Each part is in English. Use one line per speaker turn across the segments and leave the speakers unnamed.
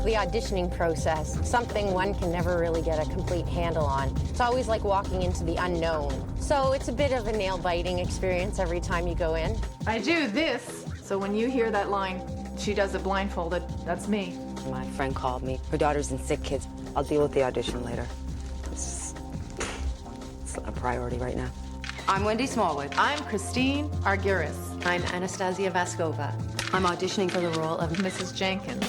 The auditioning process, something one can never really get a complete handle on. It's always like walking into the unknown. So it's a bit of a nail-biting experience every time you go in.
I do this, so when you hear that line, she does it blindfolded, that's me.
My friend called me. Her daughter's in sick kids. I'll deal with the audition later. It's not a priority right now. I'm Wendi Smallwood.
I'm Christine Argyris.
I'm Anastasia Vaskova.
I'm auditioning for the role of
Mrs. Jenkins.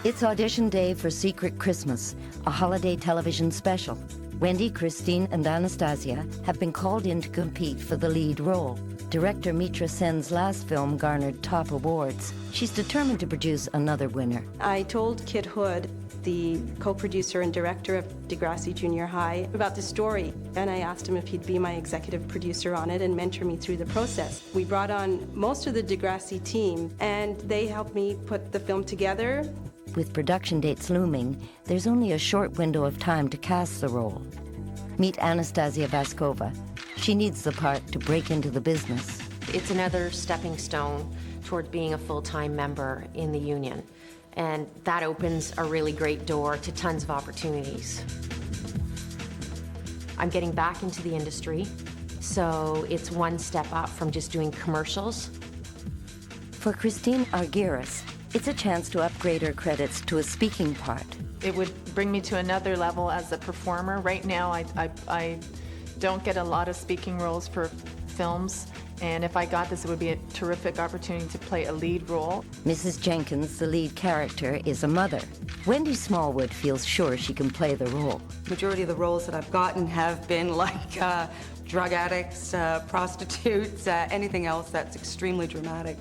It's audition day for Secret Christmas, a holiday television special. Wendi, Christine, and Anastasia have been called in to compete for the lead role. Director Mitra Sen's last film garnered top awards. She's determined to produce another winner.
I told Kid Hood, the co-producer and director of Degrassi Junior High, about the story, and I asked him if he'd be my executive producer on it and mentor me through the process. We brought on most of the Degrassi team, and they helped me put the film together.
With production dates looming, there's only a short window of time to cast the role. Meet Anastasia Vaskova. She needs the part to break into the business.
It's another stepping stone toward being a full-time member in the union. And that opens a really great door to tons of opportunities. I'm getting back into the industry, so it's one step up from just doing commercials.
For Christine Argyris, it's a chance to upgrade her credits to a speaking part.
It would bring me to another level as a performer. Right now, I don't get a lot of speaking roles for films, and if I got this, it would be a terrific opportunity to play a lead role.
Mrs. Jenkins, the lead character, is a mother. Wendi Smallwood feels sure she can play the role.
Majority of the roles that I've gotten have been like drug addicts, prostitutes, anything else that's extremely dramatic.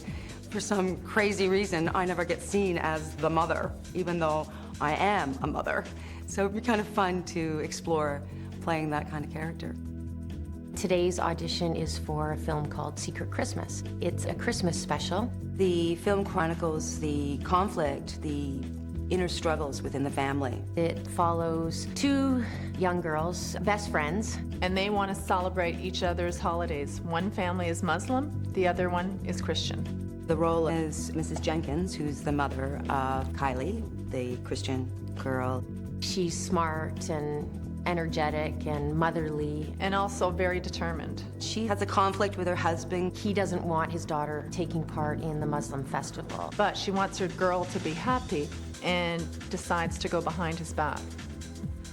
For some crazy reason, I never get seen as the mother, even though I am a mother. So it'd be kind of fun to explore playing that kind of character.
Today's audition is for a film called Secret Christmas. It's a Christmas special.
The film chronicles the conflict, the inner struggles within the family.
It follows two young girls, best friends.
And they want to celebrate each other's holidays. One family is Muslim, the other one is Christian.
The role is Mrs. Jenkins, who's the mother of Kylie, the Christian girl.
She's smart and energetic and motherly.
And also very determined.
She has a conflict with her husband.
He doesn't want his daughter taking part in the Muslim festival.
But she wants her girl to be happy and decides to go behind his back.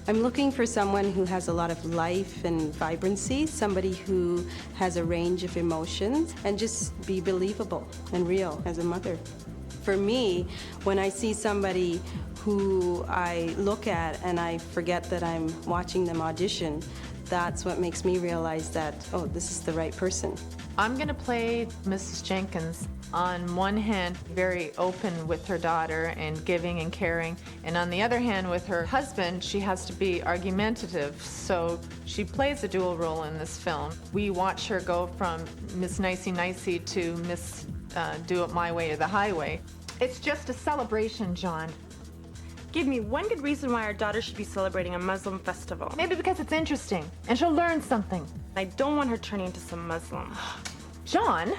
I'm looking for someone who has a lot of life and vibrancy, somebody who has a range of emotions, and just be believable and real as a mother. For me, when I see somebody who I look at and I forget that I'm watching them audition, that's what makes me realize that, oh, this is the right person.
I'm gonna play Mrs. Jenkins. On one hand, very open with her daughter and giving and caring, and on the other hand, with her husband, she has to be argumentative, so she plays a dual role in this film. We watch her go from Miss Nicey Nicey to Miss Do It My Way or the Highway. It's just a celebration, John.
Give me one good reason why our daughter should be celebrating a Muslim festival.
Maybe because it's interesting, and she'll learn something.
I don't want her turning into some Muslim.
John?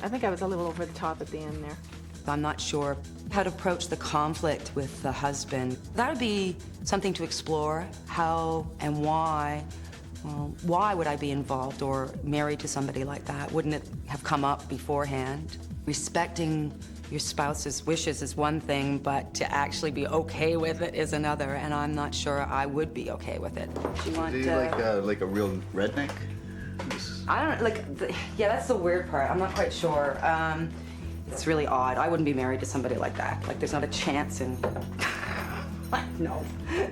I think I was a little over the top at the end there.
I'm not sure how to approach the conflict with the husband. That would be something to explore, how and why. Well, why would I be involved or married to somebody like that? Wouldn't it have come up beforehand? Respecting your spouse's wishes is one thing, but to actually be okay with it is another, and I'm not sure I would be okay with it. Do you want
Is he like a real redneck?
I don't know, yeah, that's the weird part. I'm not quite sure. It's really odd. I wouldn't be married to somebody like that. Like, there's not a chance in... No.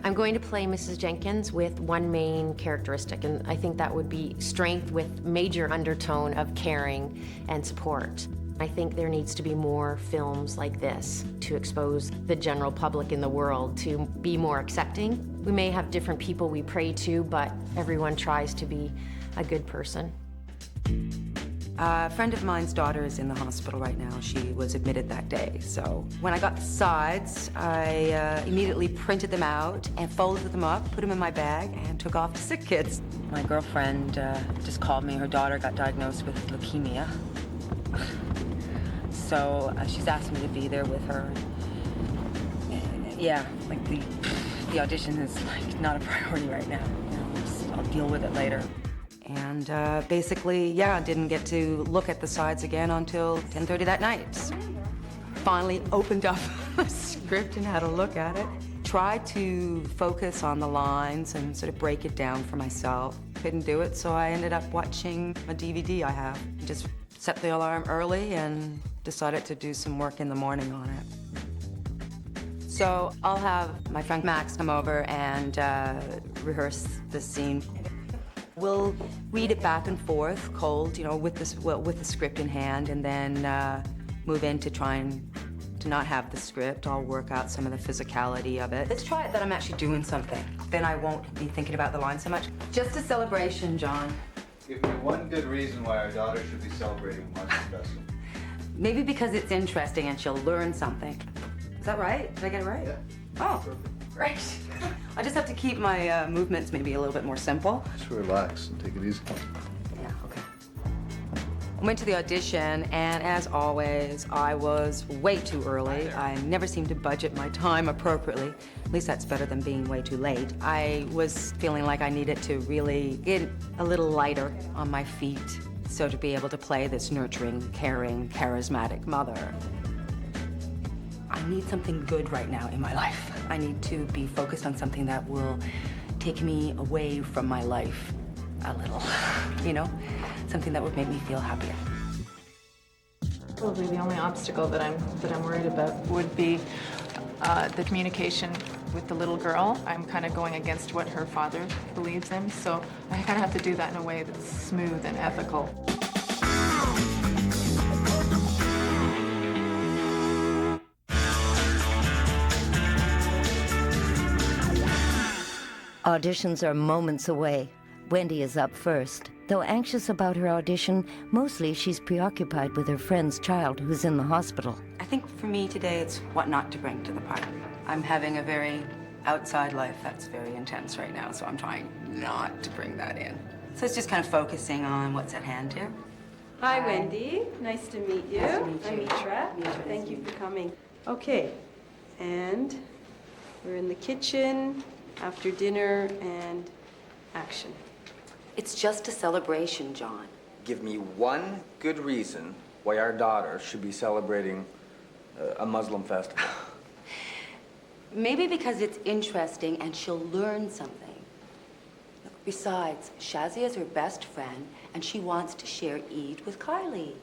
I'm going to play Mrs. Jenkins with one main characteristic, and I think that would be strength with major undertone of caring and support. I think there needs to be more films like this to expose the general public in the world to be more accepting. We may have different people we pray to, but everyone tries to be a good person.
A friend of mine's daughter is in the hospital right now. She was admitted that day. So when I got the sides, I immediately printed them out and folded them up, put them in my bag, and took off to Sick Kids. My girlfriend just called me. Her daughter got diagnosed with leukemia. So she's asked me to be there with her. Yeah, like the audition is like not a priority right now. You know, I'll deal with it later. And basically, yeah, didn't get to look at the sides again until 10:30 that night. Finally opened up a script and had a look at it. Tried to focus on the lines and sort of break it down for myself. Couldn't do it, so I ended up watching a DVD I have. Just set the alarm early and decided to do some work in the morning on it. So I'll have my friend Max come over and rehearse the scene. We'll read it back and forth, cold, you know, with the script in hand, and then move into trying to not have the script. I'll work out some of the physicality of it. Let's try it that I'm actually doing something. Then I won't be thinking about the line so much. Just a celebration, John.
Give me one good reason why our daughter should be celebrating Muslin Festival.
Maybe because it's interesting and she'll learn something. Is that right? Did I get it right?
Yeah.
Oh, great. I just have to keep my movements maybe a little bit more simple.
Just relax and take it easy.
Yeah, okay. I went to the audition, and as always, I was way too early. I never seemed to budget my time appropriately. At least that's better than being way too late. I was feeling like I needed to really get a little lighter on my feet, so to be able to play this nurturing, caring, charismatic mother. I need something good right now in my life. I need to be focused on something that will take me away from my life a little, you know? Something that would make me feel happier.
Probably the only obstacle that I'm worried about would be the communication with the little girl. I'm kind of going against what her father believes in, so I kind of have to do that in a way that's smooth and ethical.
Auditions are moments away. Wendi is up first. Though anxious about her audition, mostly she's preoccupied with her friend's child who's in the hospital.
I think for me today, it's what not to bring to the party. I'm having a very outside life that's very intense right now, so I'm trying not to bring that in. So it's just kind of focusing on what's at hand here.
Hi, Wendi. Nice to meet you.
Nice to meet you.
I'm Mitra.
Mitra,
Thank you for coming. Okay, and we're in the kitchen after dinner and action.
It's just a celebration, John.
Give me one good reason why our daughter should be celebrating a Muslim festival.
Maybe because it's interesting and she'll learn something. Besides, Shazia is her best friend and she wants to share Eid with Kylie.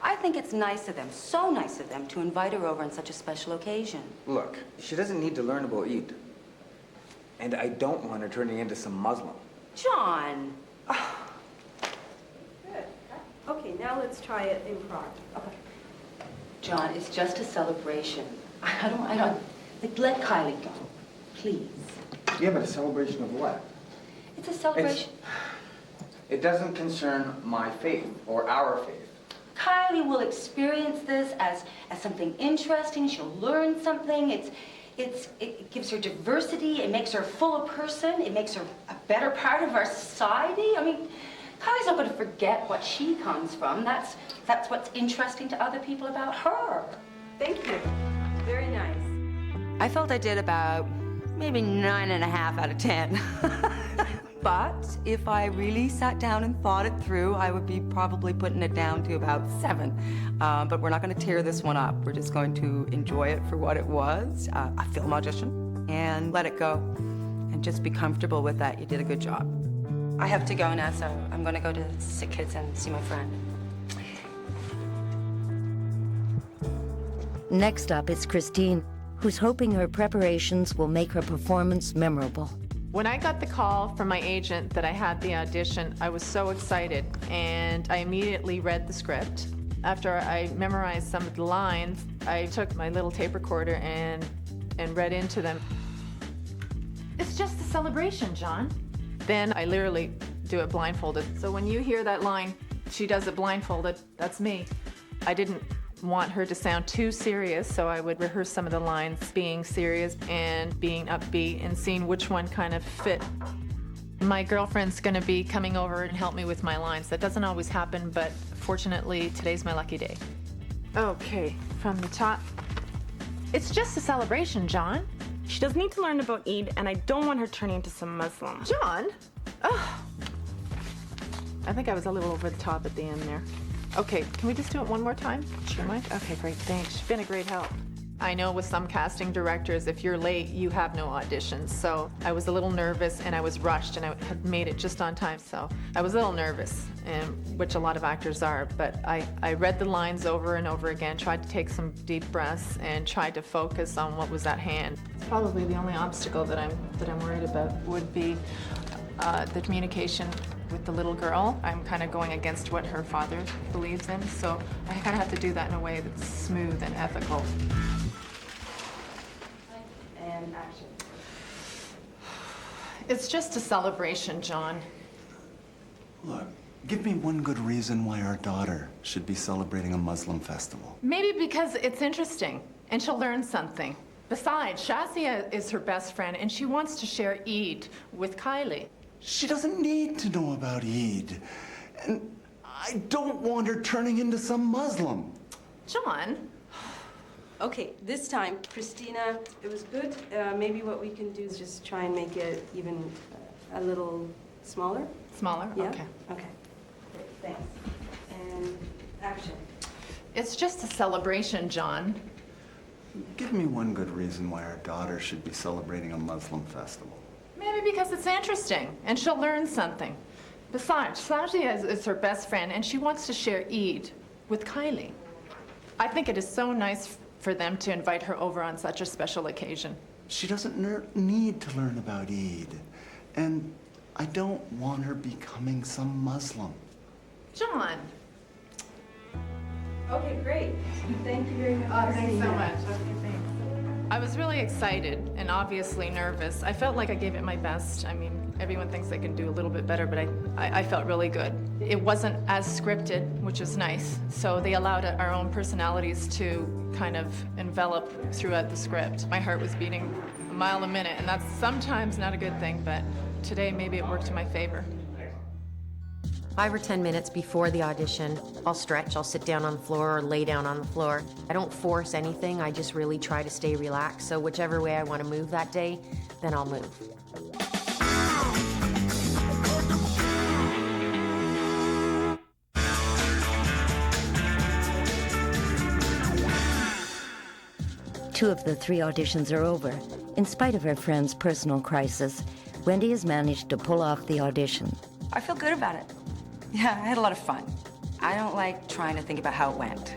I think it's nice of them, so nice of them, to invite her over on such a special occasion.
Look, she doesn't need to learn about Eid. And I don't want her turning into some Muslim.
John!
Good. Okay, now let's try it improv.
Okay. John, it's just a celebration. I don't, like, let Kylie go, please.
Yeah, but a celebration of what?
It's a celebration.
It doesn't concern my faith or our faith.
Kylie will experience this as something interesting. She'll learn something. It gives her diversity. It makes her a fuller person. It makes her a better part of our society. I mean, Kylie's not going to forget what she comes from. That's what's interesting to other people about her.
Thank you. Very nice.
I felt I did about maybe 9.5 out of 10. But if I really sat down and thought it through, I would be probably putting it down to about 7. But we're not going to tear this one up. We're just going to enjoy it for what it was, a film audition, and let it go. And just be comfortable with that. You did a good job. I have to go now, so I'm going to go to Sick Kids and see my friend.
Next up is Christine, who's hoping her preparations will make her performance memorable.
When I got the call from my agent that I had the audition, I was so excited, and I immediately read the script. After I memorized some of the lines, I took my little tape recorder and read into them. It's just a celebration, John. Then I literally do it blindfolded. So when you hear that line, She does it blindfolded. That's me. I didn't want her to sound too serious, so I would rehearse some of the lines being serious and being upbeat and seeing which one kind of fit. My girlfriend's gonna be coming over and help me with my lines. That doesn't always happen, but fortunately, today's my lucky day. Okay, from the top. It's just a celebration, John.
She does need to learn about Eid, and I don't want her turning into some Muslim.
John? Oh. I think I was a little over the top at the end there. Okay, can we just do it one more time? Sure. Okay, great, thanks. You've been a great help. I know with some casting directors, if you're late, you have no auditions. So I was a little nervous and I was rushed and I had made it just on time. So I was a little nervous, which a lot of actors are. But I read the lines over and over again, tried to take some deep breaths and tried to focus on what was at hand. Probably the only obstacle that I'm worried about would be the communication with the little girl. I'm kind of going against what her father believes in, so I kind of have to do that in a way that's smooth and ethical.
And action.
It's just a celebration, John.
Look, give me one good reason why our daughter should be celebrating a Muslim festival.
Maybe because it's interesting and she'll learn something. Besides, Shazia is her best friend and she wants to share Eid with Kylie.
She doesn't need to know about Eid. And I don't want her turning into some Muslim.
John?
Okay, this time, Christina, it was good. Maybe what we can do is just try and make it even a little smaller.
Smaller?
Yeah?
Okay.
Okay. Great, thanks. And action.
It's just a celebration, John.
Give me one good reason why our daughter should be celebrating a Muslim festival.
Maybe because it's interesting and she'll learn something. Besides, Shazia is her best friend and she wants to share Eid with Kylie. I think it is so nice for them to invite her over on such a special occasion.
She doesn't need to learn about Eid. And I don't want her becoming some Muslim.
John.
Okay, great. Thank you very much.
Thanks so much. Okay, thanks. I was really excited and obviously nervous. I felt like I gave it my best. I mean, everyone thinks they can do a little bit better, but I felt really good. It wasn't as scripted, which was nice. So they allowed our own personalities to kind of envelop throughout the script. My heart was beating a mile a minute, and that's sometimes not a good thing, but today maybe it worked in my favor.
5 or 10 minutes before the audition, I'll stretch, I'll sit down on the floor or lay down on the floor. I don't force anything, I just really try to stay relaxed. So whichever way I want to move that day, then I'll move.
Two of the 3 auditions are over. In spite of her friend's personal crisis, Wendi has managed to pull off the audition.
I feel good about it. Yeah, I had a lot of fun. I don't like trying to think about how it went.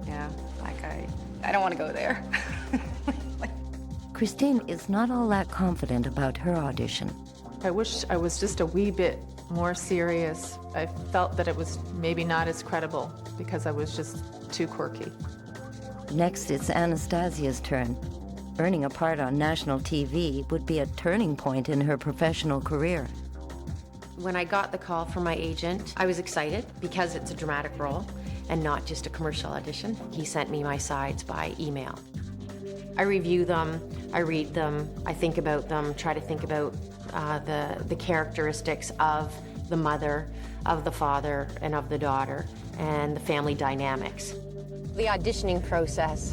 Yeah, like I don't want to go there.
Christine is not all that confident about her audition.
I wish I was just a wee bit more serious. I felt that it was maybe not as credible because I was just too quirky.
Next, it's Anastasia's turn. Earning a part on national TV would be a turning point in her professional career.
When I got the call from my agent, I was excited because it's a dramatic role and not just a commercial audition. He sent me my sides by email. I review them, I read them, I think about them, try to think about the characteristics of the mother, of the father, and of the daughter, and the family dynamics. The auditioning process,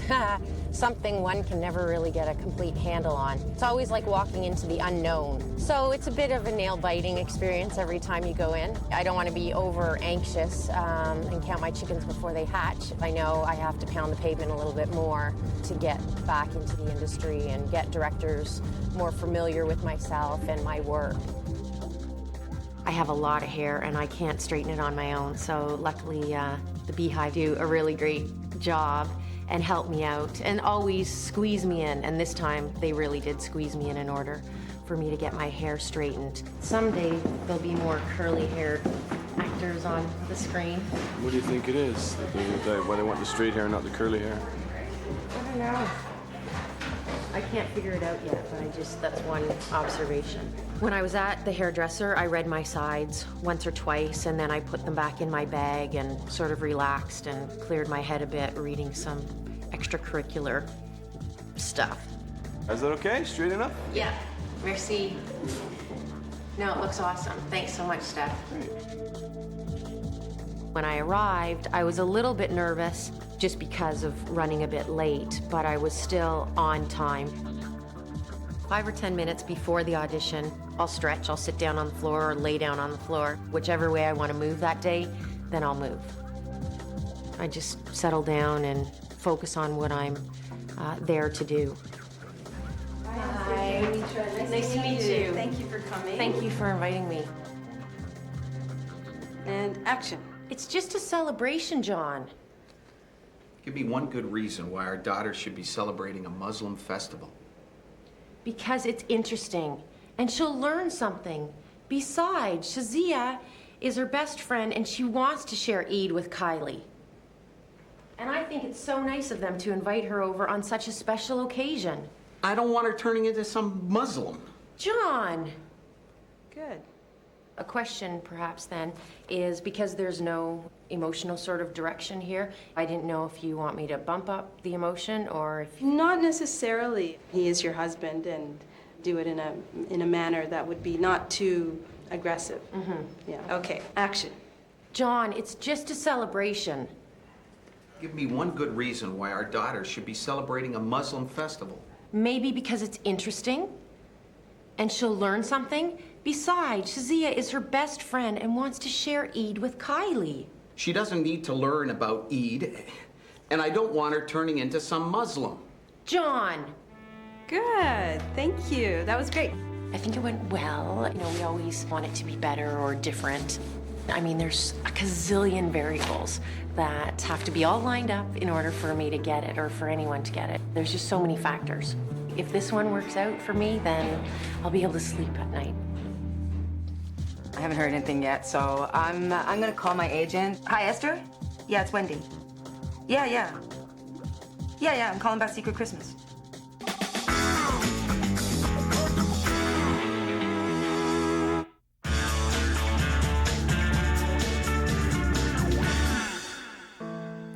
something one can never really get a complete handle on. It's always like walking into the unknown. So it's a bit of a nail-biting experience every time you go in. I don't want to be over anxious and count my chickens before they hatch. I know I have to pound the pavement a little bit more to get back into the industry and get directors more familiar with myself and my work. I have a lot of hair and I can't straighten it on my own, so luckily the Beehive do a really great job and help me out and always squeeze me in, and this time they really did squeeze me in order for me to get my hair straightened. Someday there'll be more curly-haired actors on the screen.
What do you think it is? Why they want the straight hair, not the curly hair?
I don't know. I I can't figure it out yet, but that's one observation. When I was at the hairdresser, I read my sides once or twice, and then I put them back in my bag and sort of relaxed and cleared my head a bit, reading some extracurricular stuff.
Is that okay? Straight enough?
Yeah, merci. No, it looks awesome. Thanks so much, Steph. When I arrived, I was a little bit nervous just because of running a bit late, but I was still on time. 5 or 10 minutes before the audition, I'll stretch, I'll sit down on the floor or lay down on the floor. Whichever way I want to move that day, then I'll move. I just settle down and focus on what I'm there to do.
Hi, Mitra.
Nice to meet you.
Thank you for coming.
Thank you for inviting me.
And action.
It's just a celebration, John.
Give me one good reason why our daughter should be celebrating a Muslim festival.
Because it's interesting, and she'll learn something. Besides, Shazia is her best friend, and she wants to share Eid with Kylie. And I think it's so nice of them to invite her over on such a special occasion.
I don't want her turning into some Muslim.
John!
Good.
A question, perhaps, then, is because there's no emotional sort of direction here, I didn't know if you want me to bump up the emotion or if...
Not necessarily. He is your husband, and do it in a manner that would be not too aggressive.
Mm-hmm.
Yeah. Okay. Action.
John, it's just a celebration.
Give me one good reason why our daughter should be celebrating a Muslim festival.
Maybe because it's interesting, and she'll learn something. Besides, Shazia is her best friend and wants to share Eid with Kylie.
She doesn't need to learn about Eid, and I don't want her turning into some Muslim.
John!
Good. Thank you. That was great.
I think it went well. You know, we always want it to be better or different. I mean, there's a gazillion variables that have to be all lined up in order for me to get it or for anyone to get it. There's just so many factors. If this one works out for me, then I'll be able to sleep at night.
I haven't heard anything yet, so I'm gonna call my agent. Hi, Esther? Yeah, it's Wendy. Yeah, I'm calling about Secret Christmas.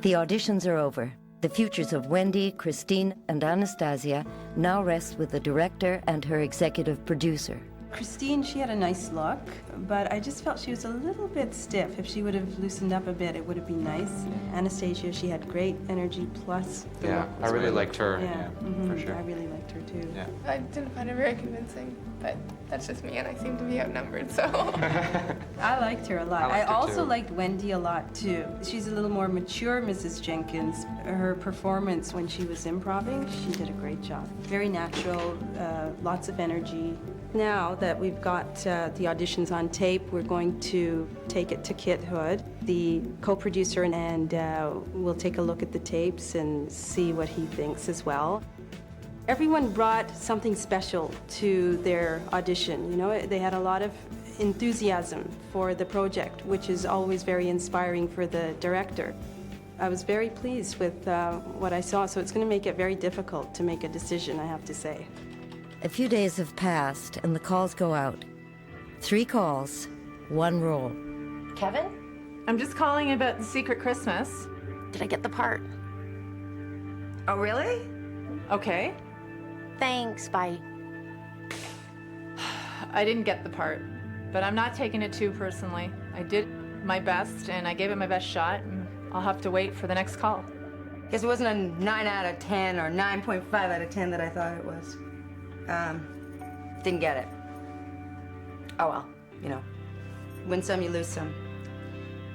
The auditions are over. The futures of Wendi, Christine, and Anastasia now rest with the director and her executive producer.
Christine, she had a nice look, but I just felt she was a little bit stiff. If she would have loosened up a bit, it would have been nice. Anastasia, she had great energy plus the
Yeah,
look
I
was
really
great.
liked her.
Yeah,
For sure.
I really liked her too.
Yeah.
I didn't find it very convincing, but that's just me, and I seem to be outnumbered, so.
I liked her a lot.
I liked her
also
too.
liked Wendy a lot too. She's a little more mature, Mrs. Jenkins. Her performance when she was improvising, she did a great job. Very natural, lots of energy. Now that we've got the auditions on tape, we're going to take it to Kit Hood, the co-producer, and we'll take a look at the tapes and see what he thinks as well. Everyone brought something special to their audition. You know, they had a lot of enthusiasm for the project, which is always very inspiring for the director. I was very pleased with what I saw, so it's going to make it very difficult to make a decision, I have to say.
A few days have passed and the calls go out. 3 calls, 1 role.
Kevin?
I'm just calling about the Secret Christmas.
Did I get the part?
Oh, really?
Okay.
Thanks, bye.
I didn't get the part, but I'm not taking it too personally. I did my best and I gave it my best shot, and I'll have to wait for the next call.
Guess it wasn't a 9 out of 10 or 9.5 out of 10 that I thought it was. Didn't get it. Oh well, you know. Win some, you lose some.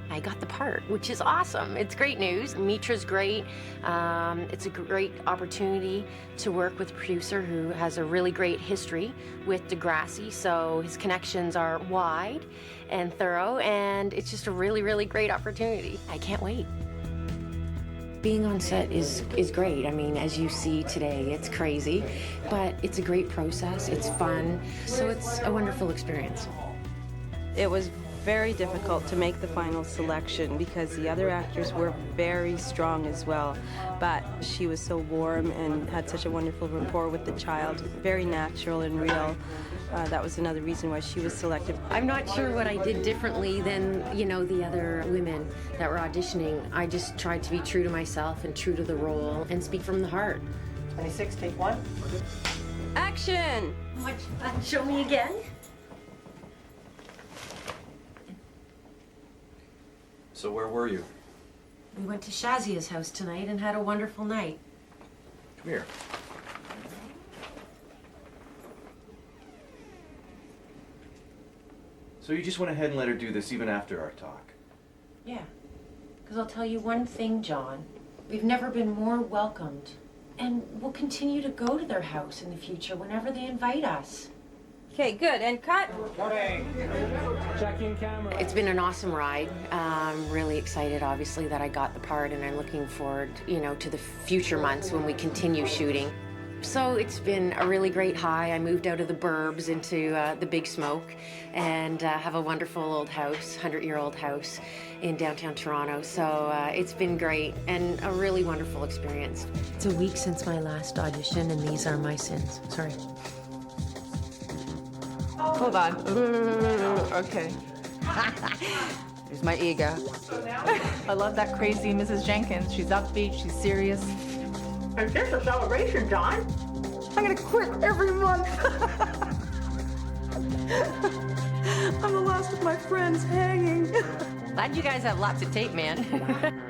I got the part, which is awesome. It's great news. Mitra's great. It's a great opportunity to work with a producer who has a really great history with Degrassi, so his connections are wide and thorough, and it's just a really, really great opportunity. I can't wait. Being on set is great. I mean, as you see today, it's crazy, but it's a great process. It's fun, so it's a wonderful experience.
It was very difficult to make the final selection because the other actors were very strong as well. But she was so warm and had such a wonderful rapport with the child, very natural and real. That was another reason why she was selected.
I'm not sure what I did differently than, the other women that were auditioning. I just tried to be true to myself and true to the role and speak from the heart.
26, take one.
Action!
Show me again.
So where were you?
We went to Shazia's house tonight and had a wonderful night.
Come here. So you just went ahead and let her do this even after our talk?
Yeah, because I'll tell you one thing, John. We've never been more welcomed. And we'll continue to go to their house in the future whenever they invite us.
Okay, good, and cut.
Checking camera.
It's been an awesome ride. I'm really excited, obviously, that I got the part, and I'm looking forward, to the future months when we continue shooting. So it's been a really great high. I moved out of the burbs into the big smoke and have a wonderful old house, 100-year-old house in downtown Toronto. So it's been great and a really wonderful experience. It's a week since my last audition, and these are my sins. Sorry.
Hold on. Okay.
There's my ego.
I love that crazy Mrs. Jenkins. She's upbeat, she's serious.
Is this a celebration, John?
I'm gonna quit every month. I'm the last of my friends hanging.
Glad you guys have lots of tape, man.